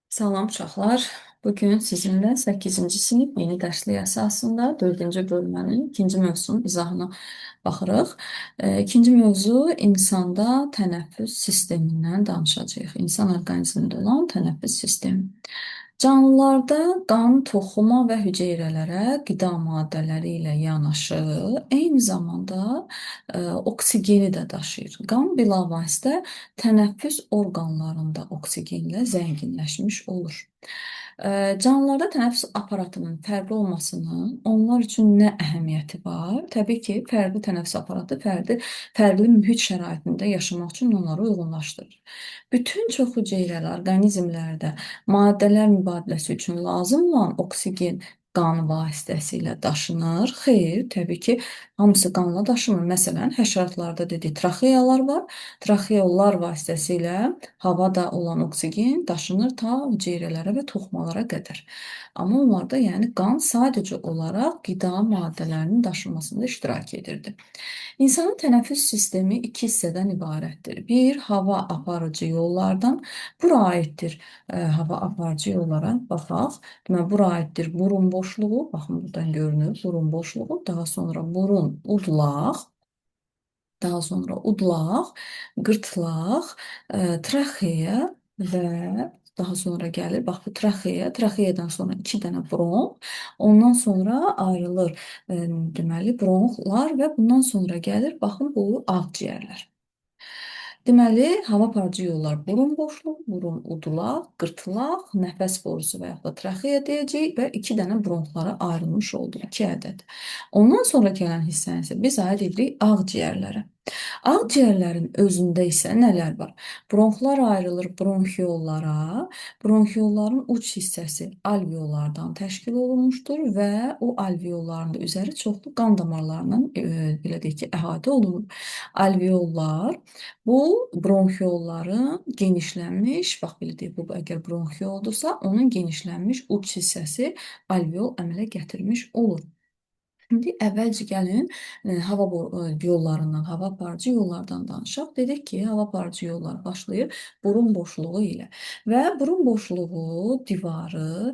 Salam uşaqlar. Bugün sizinlə 8-ci sinif yeni dərslik əsasında 4-cü bölmənin ikinci mövzusunun izahına baxırıq. İkinci mövzu insanda tənəffüs sistemindən danışacağıq. İnsan orqanizmində olan tənəffüs sistemi. Canlılarda qan, toxuma və hüceyrələrə qida maddələri ilə yanaşı, eyni zamanda oksigeni də daşıyır. Qan bilavasitə tənəffüs orqanlarında oksigenlə zənginləşmiş olur. Canlılarda tənəffüs aparatının fərqli olmasının onlar üçün nə əhəmiyyəti var? Təbii ki, fərqli tənəffüs aparatı fərqli mühit şəraitində yaşamaq üçün onları uyğunlaşdırır. Bütün çox hüceyrəli orqanizmlərdə maddələr mübadiləsi üçün lazım olan oksigen qan vasitəsilə daşınır. Xeyr, təbii ki, hamısı qanla daşınmır. Məsələn, həşəratlarda dedik, traxeyalar var. Traxeollar vasitəsilə havada olan oksigen daşınır ta hüceyrələrə və toxumalara qədər. Amma onlarda yəni qan sadəcə olaraq qida maddələrinin daşınmasında iştirak edirdi. İnsanın tənəffüs sistemi iki hissədən ibarətdir. Bir, hava aparıcı yollardan. Bura aiddir hava aparıcı yollara baxaq. Deməli, bura aiddir burun boşluğu. Baxın, buradan görünür burun boşluğu. Daha sonra burun, udlaq. Daha sonra udlaq, qırtlaq, traxeya və daha sonra gəlir, bax bu traxeya, traxeyadan sonra iki dənə bronx, ondan sonra ayrılır deməli bronxlar və bundan sonra gəlir, baxın bu ağciyərlər. Deməli, hava aparıcı yollar burun boşluğu, burun udulaq, qırtlaq, nəfəs borusu və yaxud da traxeya deyəcəyik və iki dənə bronxlara ayrılmış oldu, 2 ədəd. Ondan sonra gələn hissəni isə biz aid edirik ağciyərlərə. Ağciyərlərin özündə isə nələr var? Bronxlar ayrılır bronxiollara. Bronxiolların uç hissəsi alveollardan təşkil olunmuşdur və o alveolların da üzəri çoxlu qan damarlarından belə deyək ki, əhatə olunur. Alveollar bu bronxiolların genişlənmiş, bax belə deyək, bu əgər bronxioldursa, onun genişlənmiş uç hissəsi alveol əmələ gətirmiş olur. İndi əvvəlcə gəlin hava yollarından, hava aparıcı yollardan danışaq. Dedik ki, hava aparıcı yollar başlayır burun boşluğu ilə və burun boşluğu divarı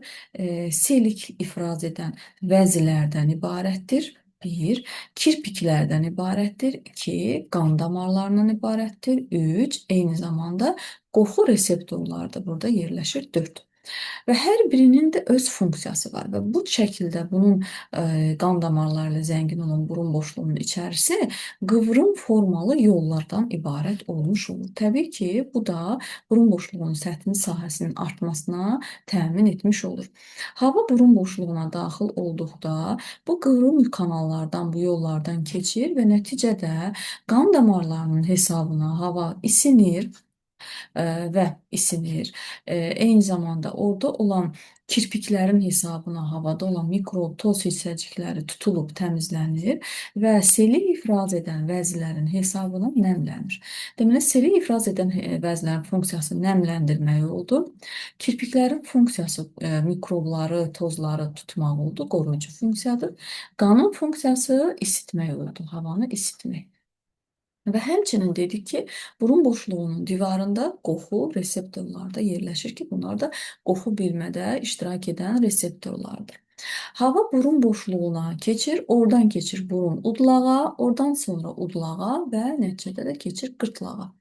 selik ifraz edən vəzilərdən ibarətdir. Bir, kirpiklərdən ibarətdir. İki, qan damarlarından ibarətdir. Üç, eyni zamanda qoxu reseptorları da burada yerləşir. Dörd. Və hər birinin də öz funksiyası var və bu şəkildə bunun qan damarları ilə zəngin olan burun boşluğunun içərisi qıvrım formalı yollardan ibarət olmuş olur. Təbii ki, bu da burun boşluğunun səthinin sahəsinin artmasına təmin etmiş olur. Hava burun boşluğuna daxil olduqda bu qıvrım kanallardan, bu yollardan keçir və nəticədə qan damarlarının hesabına hava isinir və isinir. Eyni zamanda orada olan kirpiklərin hesabına havada olan mikrob, toz hissəcikləri tutulub təmizlənir və seli ifraz edən vəzlərin hesabına nəmlənir. Deməli, seli ifraz edən vəzlərin funksiyası nəmləndirmək oldu. Kirpiklərin funksiyası mikrobları, tozları tutmaq oldu, qoruyucu funksiyadır. Qanın funksiyası isitmək oldu, havanı isitmək. Və həmçinin dedik ki, burun boşluğunun divarında qoxu reseptorları da yerləşir ki, bunlar da qoxu bilmədə iştirak edən reseptorlardır. Hava burun boşluğuna keçir, oradan keçir burun udlağa, oradan sonra udlağa və nəticədə də keçir qırtlağa.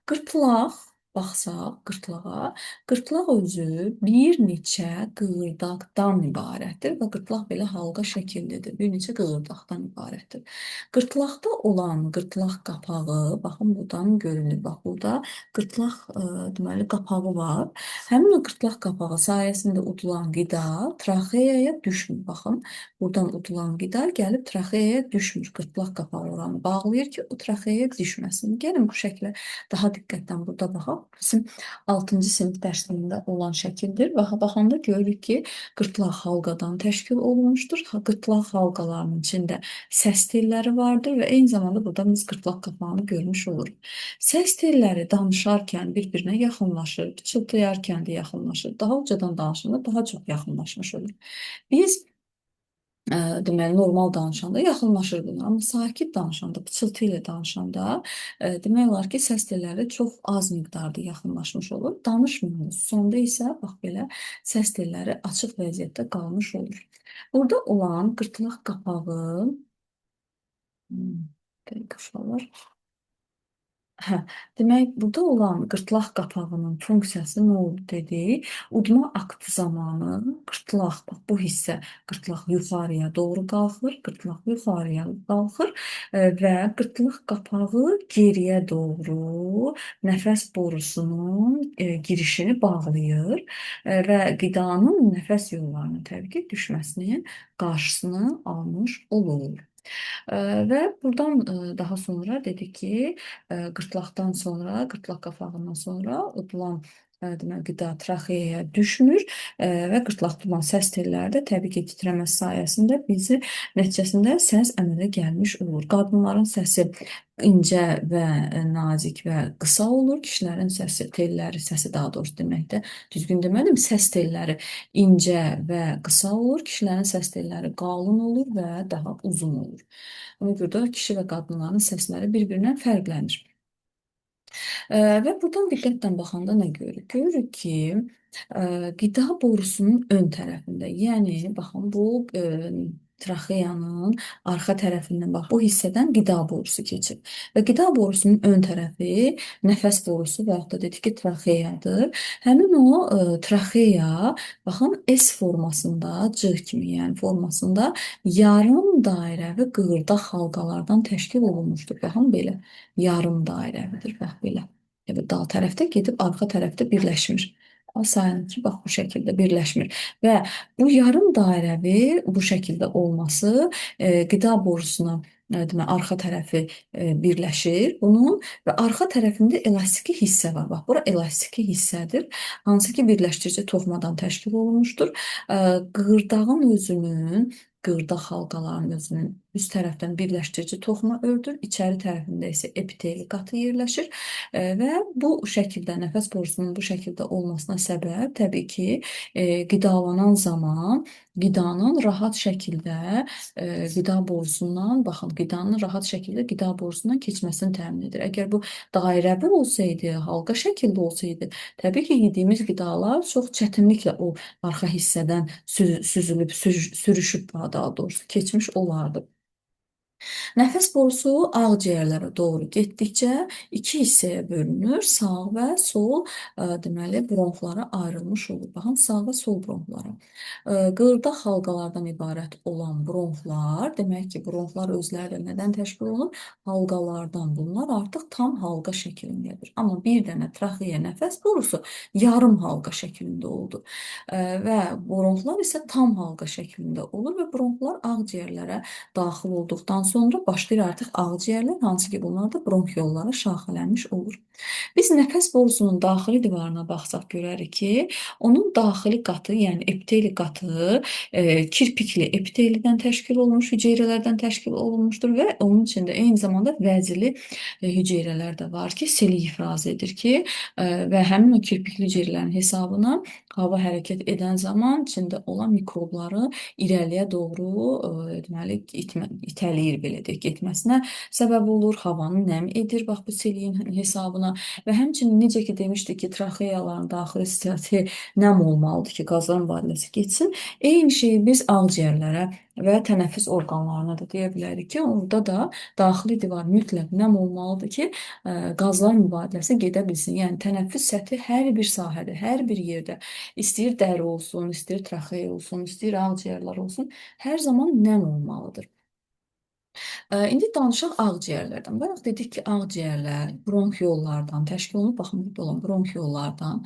Qırtlaq, baxsaq qırtlağa, qırtlaq özü bir neçə qığırdaqdan ibarətdir və qırtlaq belə halqa şəkillidir, bir neçə qığırdaqdan ibarətdir. Qırtlaqda olan qırtlaq qapağı, baxın buradan görünür, bax burada qırtlaq deməli qapağı var. Həmin o qırtlaq qapağı sayəsində udulan qida traxeaya düşmür. Baxın, buradan udulan qida gəlib traxeaya düşmür. Qırtlaq qapağı oranı bağlayır ki, o traxeaya düşməsin. Gəlin bu şəklə daha diqqətlə burada baxaq. Bizim 6-cı sinif dərsliyində olan şəkildir. Baxanda görürük ki, qırtlaq halqadan təşkil olunmuşdur. Qırtlaq halqalarının içində səs telləri vardır və eyni zamanda burada biz qırtlaq qapağını görmüş oluruq. Səs telləri danışarkən bir-birinə yaxınlaşır, pıçıldayarkən də yaxınlaşır. Daha ucadan danışanda daha çox yaxınlaşmış olur. Biz Deməli normal danışanda yaxınlaşır bunlar, amma sakit danışanda, pıçıltı ilə danışanda demək olar ki, səs telləri çox az miqdarda yaxınlaşmış olur. Danışmırıq. Sonda isə bax belə səs telləri açıq vəziyyətdə qalmış olur. Burada olan qırtlaq qapağı, dəqiqə uşaqlar. Hə, demək, burada olan qırtlaq qapağının funksiyası nə oldu dedik? Udma aktı zamanı qırtlaq, bax bu hissə qırtlaq yuxarıya doğru qalxır, qırtlaq yuxarıya qalxır və qırtlaq qapağı geriyə doğru nəfəs borusunun girişini bağlayır və qidanın nəfəs yollarına təbii ki, düşməsinin qarşısını almış olur. Və buradan daha sonra dedik ki, qırtlaqdan sonra, qırtlaq qapağından sonra udulan deməli qida traxeyaya düşmür və qırtlaqdan səs telləri də təbii ki, titrəmə sayəsində bizi nəticəsində səs əmələ gəlmiş olur. Qadınların səsi incə və nazik və qısa olur. Kişilərin səsi, telləri, səsi daha doğrusu deməkdə düzgün demədim, səs telləri incə və qısa olur. Kişilərin səs telləri qalın olur və daha uzun olur. Ona görə də kişi və qadınların səsləri bir-birindən fərqlənir. Və buradan diqqətlə baxanda nə görürük? Görürük ki, qida borusunun ön tərəfində, yəni baxın bu traxeyanın arxa tərəfindən bax bu hissədən qida borusu keçir. Və qida borusunun ön tərəfi nəfəs borusu və yaxud da dedik ki, traxeyadır. Həmin o traxeya baxın S formasında, C kimi, yəni formasında yarım dairəvi qığırdaq halqalardan təşkil olunmuşdur. Baxın belə yarım dairəvidir, bax belə. Evet, dal tərəfdə gedib arxa tərəfdə birləşmir. Sayınki bax bu şəkildə birləşmir. Və bu yarım dairəvi bu şəkildə olması qida borusuna demək, arxa tərəfi birləşir bunun və arxa tərəfində elastiki hissə var. Bax, bura elastiki hissədir. Hansı ki, birləşdirici toxumadan təşkil olunmuşdur. Qığırdağın özünün qırdaq halqaların özünün üst tərəfdən birləşdirici toxuma ördür, içəri tərəfində isə epiteli qatı yerləşir və bu şəkildə nəfəs borusunun bu şəkildə olmasına səbəb təbii ki, qidalanan zaman qidanın rahat şəkildə qida borusundan, baxın, qidanın rahat şəkildə qida borusundan keçməsini təmin edir. Əgər bu dairəvi olsaydı, halqa şəkildə olsaydı, təbii ki, yediyimiz qidalar çox çətinliklə o arxa hissədən süzülüb, sürüşüb daha doğrusu keçmiş olardı. Nəfəs borusu ağciyərlərə doğru getdikcə iki hissəyə bölünür. Sağ və sol deməli bronxlara ayrılmış olur. Baxın, sağ və sol bronxlara. Qırdaq halqalardan ibarət olan bronxlar, demək ki, bronxlar özləri də nədən təşkil olunur? Halqalardan. Bunlar artıq tam halqa şəklindədir. Amma bir dənə traxeya nəfəs borusu yarım halqa şəklində oldu. Və bronxlar isə tam halqa şəklində olur və bronxlar ağciyərlərə daxil olduqdan sonra başlayır artıq ağciyərlər, hansı ki, bunlar da bronx yollara şaxələnmiş olur. Biz nəfəs borusunun daxili divarına baxsaq görərik ki, onun daxili qatı, yəni epiteli qatı kirpikli epitelidən təşkil olunmuş, hüceyrələrdən təşkil olunmuşdur və onun içində eyni zamanda vəzili hüceyrələr də var ki, seli ifraz edir ki, və həmin o kirpikli hüceyrələrin hesabına hava hərəkət edən zaman içində olan mikrobları irəliyə doğru deməli itələyir belə deyək, getməsinə səbəb olur, havanı nəm edir bax bu seliyin hesabına və həmçinin necə ki demişdik ki, traxeyaların daxili hissəsi nəm olmalıdır ki, qazlar mübadiləsi getsin. Eyni şeyi biz ağciyərlərə və tənəffüs orqanlarına da deyə bilərik ki, orada da daxili divar mütləq nəm olmalıdır ki, qazlar mübadiləsi gedə bilsin. Yəni tənəffüs səthi hər bir sahədə, hər bir yerdə, istəyir dəri olsun, istəyir traxeya olsun, istəyir ağciyərlər olsun, hər zaman nəm olmalıdır. İndi danışaq ağciyərlərdən. Bayaq dedik ki, ağciyərlər bronx yollardan təşkil olunub, baxın burada olan bronx yollardan,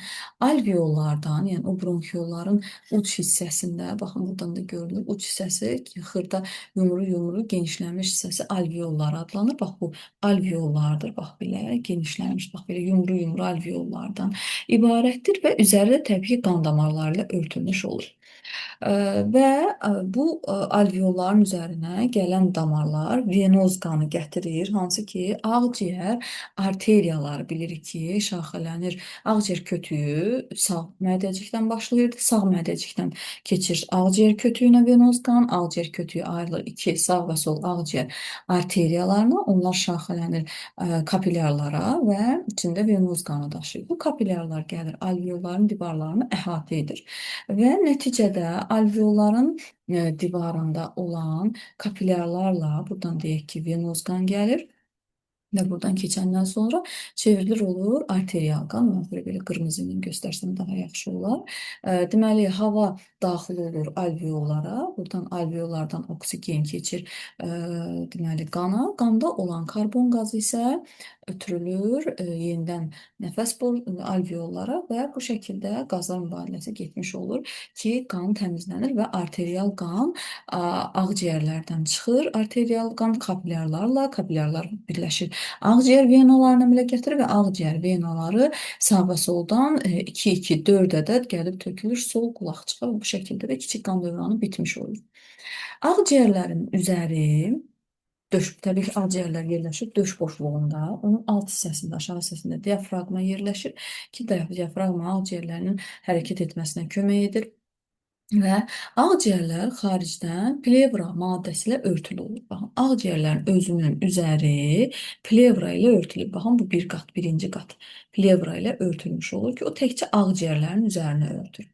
alveollardan, yəni o bronx yolların uc hissəsində, baxın buradan da görülür, uc hissəsi xırda yumru-yumru genişlənmiş hissəsi alveollar adlanır. Bax bu alveollardır, bax belə genişlənmiş, bax belə yumru-yumru alveollardan ibarətdir və üzəri də təbii ki, qan damarları ilə örtülmüş olur. Və bu alveolların üzərinə gələn damarlar venoz qanı gətirir, hansı ki, ağciyər arteriyaları bilirik ki, şaxələnir. Ağciyər kötüyü sağ mədəcikdən başlayır, sağ mədəcikdən keçir ağciyər kötüyünə venoz qan, ağciyər kötüyü ayrılır iki sağ və sol ağciyər arteriyalarına, onlar şaxələnir kapilyarlara və içində venoz qanı daşıyır. Bu kapilyarlar gəlir alveolların divarlarını əhatə edir və nəticədə alveolların divarında olan kapilyarlarla, buradan deyək ki, venoz qan gəlir və buradan keçəndən sonra çevrilir olur arterial qan. Mən belə qırmızı ilə göstərsəm daha yaxşı olar. Deməli, hava daxil olur alveollara. Buradan alveollardan oksigen keçir deməli qana. Qanda olan karbon qazı isə ötürülür yenidən nəfəs alveollara və bu şəkildə qazlar mübadiləsi getmiş olur ki, qan təmizlənir və arterial qan ağciyərlərdən çıxır. Arterial qan kapilyarlar birləşir. Ağciyər venalarına əmələ gətirir və ağciyər venaları sağ və soldan 2-2, 4 ədəd gəlib tökülür sol qulaqçığa və bu şəkildə də kiçik qan dövranı bitmiş olur. Ağciyərlərin üzəri təbii ki, ağciyərlər yerləşir döş boşluğunda. Onun alt hissəsində, aşağı hissəsində diafraqma yerləşir ki, diafraqma ağciyərlərin hərəkət etməsinə kömək edir. Və ağciyərlər xaricdən plevra maddəsi ilə örtülü olur. Baxın, ağciyərlərin özünün üzəri plevra ilə örtülür. Baxın, bu bir qat, birinci qat plevra ilə örtülmüş olur ki, o təkcə ağciyərlərin üzərini örtür.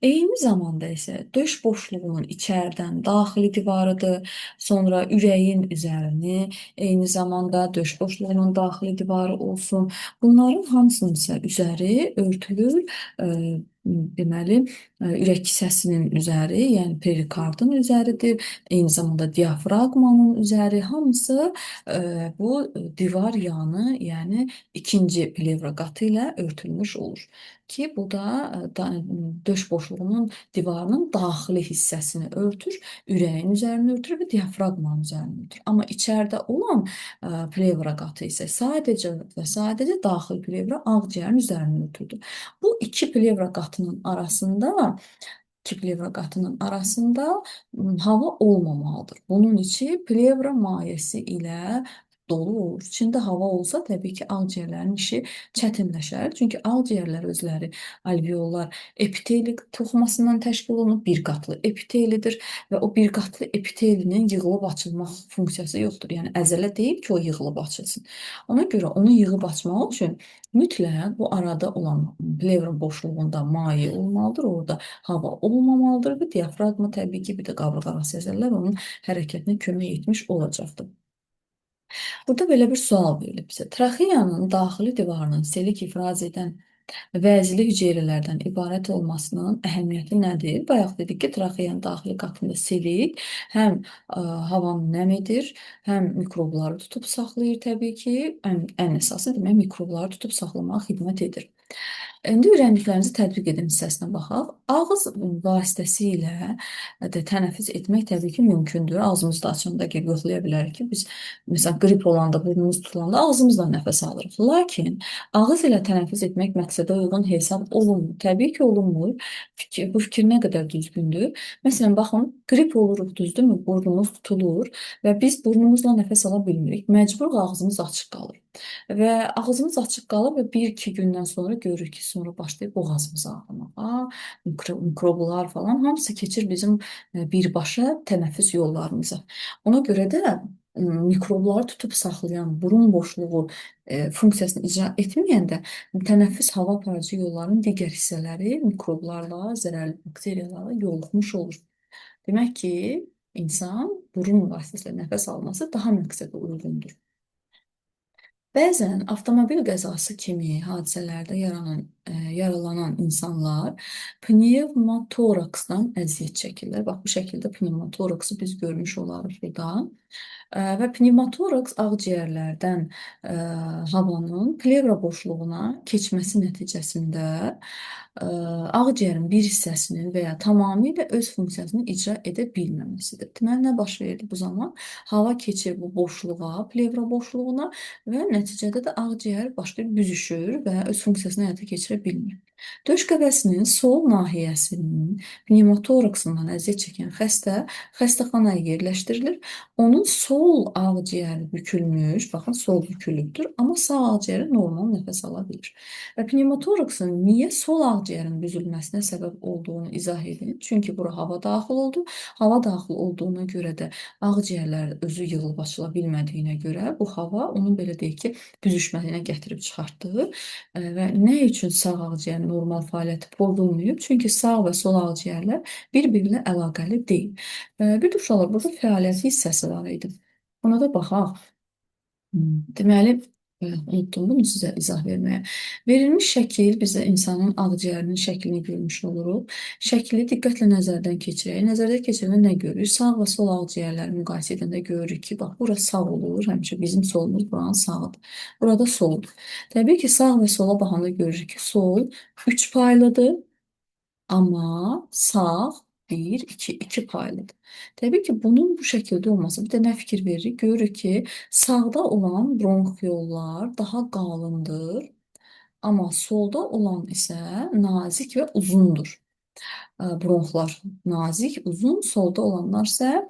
Eyni zamanda isə döş boşluğunun içərdən daxili divarıdır, sonra ürəyin üzərini, eyni zamanda döş boşluğunun daxili divarı olsun. Bunların hamısının isə üzəri örtülür, deməli, ürək kisəsinin üzəri, yəni perikardın üzəridir, eyni zamanda diafraqmanın üzəri, hamısı bu divar yanı, yəni ikinci plevra qatı ilə örtülmüş olur. Ki, bu da döş boşluğunun divarının daxili hissəsini örtür, ürəyin üzərini örtür və diafraqmanın üzərini örtür. Amma içəridə olan plevra qatı isə sadəcə və sadəcə daxil plevra ağciyərin üzərini örtürdü. Bu iki plevra qatının arasında hava olmamalıdır. Bunun içi plevra mayesi ilə dolu olur. İçində hava olsa, təbii ki, ağciyərlərin işi çətinləşər. Çünki ağciyərlər özləri alveollar epiteli toxumasından təşkil olunub, bir qatlı epitelidir və o bir qatlı epitelinin yığılıb açılmaq funksiyası yoxdur. Yəni əzələ deyil ki, o yığılıb açılsın. Ona görə onu yığıb açmaq üçün mütləq bu arada olan plevra boşluğunda maye olmalıdır, orada hava olmamalıdır və diafraqma təbii ki, bir də qabırğarası əzələlər onun hərəkətinə kömək etmiş olacaqdır. Burada belə bir sual verilib bizə. Traxeyanın daxili divarının selik ifraz edən vəzili hüceyrələrdən ibarət olmasının əhəmiyyəti nədir? Bayaq dedik ki, traxeyanın daxili qatında selik həm havanı nəm edir, həm mikrobları tutub saxlayır təbii ki, ən əsası demək mikrobları tutub saxlamağa xidmət edir. İndi öyrəndiklərinizi tətbiq edin hissəsinə baxaq. Ağız vasitəsilə tənəffüs etmək təbii ki, mümkündür. Ağzımızı da açanda yoxlaya bilərik ki, biz məsələn qrip olanda, burnumuz tutulanda ağzımızla nəfəs alırıq. Lakin ağız ilə tənəffüs etmək məqsədə uyğun hesab olunmur. Təbii ki, olunmur. Bu fikir nə qədər düzgündür? Məsələn, baxın, qrip oluruq, düzdürmü? Burnumuz tutulur və biz burnumuzla nəfəs ala bilmirik. Məcbur ağzımız açıq qalır. Və ağzımız açıq qalır və 1-2 gündən sonra görürük ki, sonra başlayır boğazımız ağrımağa, mikroblar falan hamısı keçir bizim birbaşa tənəffüs yollarımıza. Ona görə də mikrobları tutub saxlayan burun boşluğu funksiyasını icra etməyəndə tənəffüs hava aparıcı yollarının digər hissələri mikroblarla, zərərli bakteriyalarla yoluxmuş olur. Demək ki, insan burun vasitəsilə nəfəs alması daha məqsədə uyğundur. Bəzən avtomobil qəzası kimi hadisələrdə yaralanan insanlar pnevmotoraksdan əziyyət çəkirlər. Bax, bu şəkildə pnevmotoraksı biz görmüş olarıq burada. Və pnevmotoraks ağciyərlərdən havanın plevra boşluğuna keçməsi nəticəsində ağciyərin bir hissəsinin və ya tamamilə öz funksiyasını icra edə bilməməsidir. Deməli, nə baş verir bu zaman? Hava keçir bu boşluğa, plevra boşluğuna və nəticədə də ağciyər başlayır büzüşür və öz funksiyasını həyata keçirə bilmir. Döş qəfəsinin sol nahiyəsinin pnevmotoraksından əziyyət çəkən xəstə xəstəxanaya yerləşdirilir. Onun sol ağciyəri bükülmüş, baxın sol bükülübdür, amma sağ ağciyəri normal nəfəs ala bilir. Və pnevmotoraksin niyə sol ağciyərin büzülməsinə səbəb olduğunu izah edin. Çünki bura hava daxil oldu. Hava daxil olduğuna görə də ağciyərlər özü yığılıb açıla bilmədiyinə görə bu hava onun belə deyək ki, büzüşməyinə gətirib çıxartdı. Və nə üçün sağ ağciyər normal fəaliyyəti pozulmayıb? Çünki sağ və sol ağciyərlər bir-biri ilə əlaqəli deyil. Bir də uşaqlar, burada fəaliyyət hissəsi var idi. Ona da baxaq. Deməli, unutdum bunu sizə izah verməyə. Verilmiş şəkil bizə insanın ağciyərinin şəklini görmüş oluruq. Şəkli diqqətlə nəzərdən keçirək. Nəzərdən keçirəndə nə görürük? Sağ və sol ağciyərləri müqayisə edəndə görürük ki, bax, bura sağ olur, həmişə bizim solumuz buranın sağıdır. Burada soldur. Təbii ki, sağ və sola baxanda görürük ki, sol 3 paylıdır. Amma sağ 1, 2 paylıdır. Təbii ki, bunun bu şəkildə olması bir də nə fikir veririk? Görürük ki, sağda olan bronxiollar daha qalındır, amma solda olan isə nazik və uzundur. Bronxlar nazik, uzun, solda olanlar isə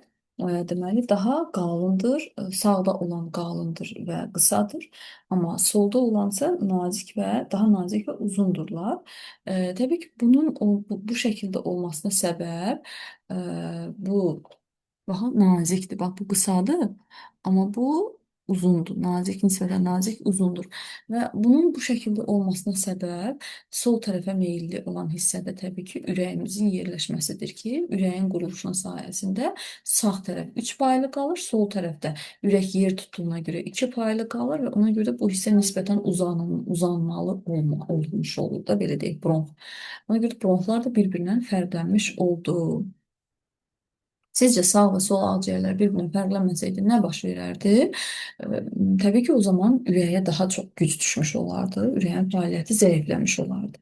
deməli daha qalındır, sağda olan qalındır və qısadır, amma solda olansa nazik və daha nazik və uzundurlar. Təbii ki, bunun bu şəkildə olmasına səbəb bu baxın nazikdir. Bax bu qısadır, amma bu uzundur. Nazik nisbətən nazik uzundur. Və bunun bu şəkildə olmasına səbəb sol tərəfə meyilli olan hissədə təbii ki, ürəyimizin yerləşməsidir ki, ürəyin quruluşuna sayəsində sağ tərəf 3 paylı qalır, sol tərəfdə ürək yer tutduğuna görə 2 paylı qalır və ona görə də bu hissə nisbətən uzanmalı olmuş olur da, belə deyək, bronx. Ona görə bronxlar da bir-birindən fərqlənmiş oldu. Sizcə sağ və sol ağciyərlər bir-birindən fərqlənməsəydi nə baş verərdi? Təbii ki, o zaman ürəyə daha çox güc düşmüş olardı, ürəyin fəaliyyəti zəifləmiş olardı.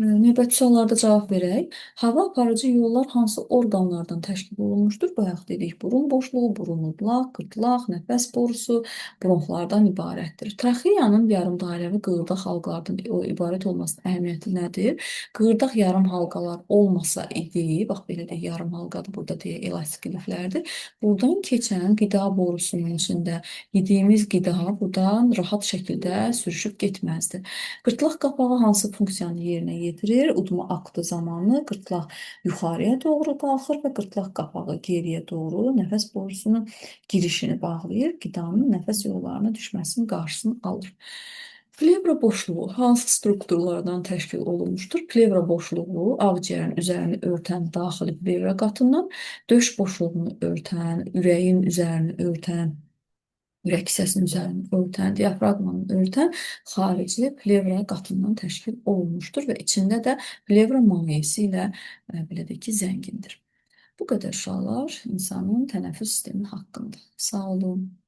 Növbəti suallarda cavab verək. Hava aparıcı yollar hansı orqanlardan təşkil olunmuşdur? Bayaq dedik, burun boşluğu, burun udlaq, qırtlaq, nəfəs borusu bronxlardan ibarətdir. Traxeyanın yarımdairəvi qığırdaq halqalardan ibarət olmasının əhəmiyyəti nədir? Qığırdaq yarım halqalar olmasa idi, bax belə deyək, yarım halqadır, burada deyək, elastik liflərdir. Buradan keçən qida borusunun içində yediyimiz qida buradan rahat şəkildə sürüşüb getməzdi. Qırtlaq qapağı hansı funksiyanı yerinə yetirir? Udma aktı zamanı qırtlaq yuxarıya doğru qalxır və qırtlaq qapağı geriyə doğru nəfəs borusunun girişini bağlayır, qidanın nəfəs yollarına düşməsinin qarşısını alır. Plevra boşluğu hansı strukturlardan təşkil olunmuşdur? Plevra boşluğu ağciyərin üzərini örtən daxili plevra qatından, döş boşluğunu örtən, ürəyin üzərini örtən, ürək hissəsinin üzərini örtən, diafraqmanı örtən xarici plevra qatından təşkil olunmuşdur və içində də plevra mayeyi ilə belə deyək ki, zəngindir. Bu qədər uşaqlar insanın tənəffüs sistemi haqqında. Sağ olun.